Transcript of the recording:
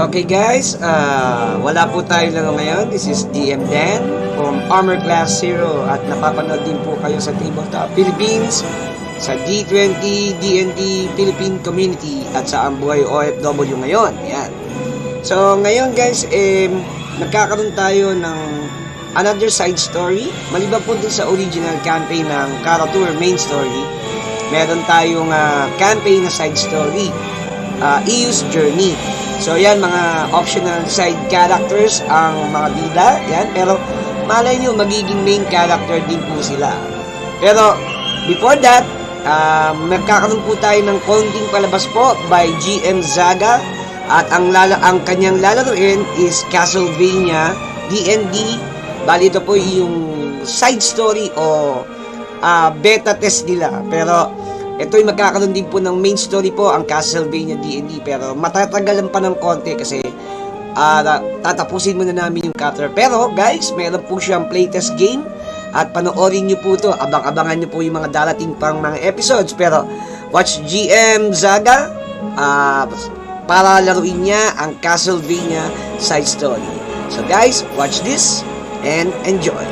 Okay guys, wala po tayo lang ngayon. This is DM Dan from Armor Class Zero at napapanood din po kayo sa Tabletop Philippines, sa D20 D&D Philippine Community at sa Ambuhay OFW ngayon. Yan. So ngayon guys, nagkakaroon tayo ng another side story. Maliban po din sa original campaign ng Karatur main story, meron tayong campaign na side story, EU's Journey. So yan, mga optional side characters ang mga bida, yan, pero malay nyo magiging main character din po sila. Pero before that, magkakaroon po tayo ng konting palabas po by GM Zaga, at ang kanyang lalaruin is Castlevania D&D. Bali ito po yung side story o beta test nila, pero ito'y magkakaroon din po ng main story po, ang Castlevania D&D, pero matatagalan pa ng konti kasi tatapusin muna namin yung cutter. Pero guys, meron po siyang playtest game at panoorin nyo po to, abang-abangan nyo po yung mga darating pang mga episodes. Pero watch GM Zaga para laruin niya ang Castlevania side story. So guys, watch this and enjoy.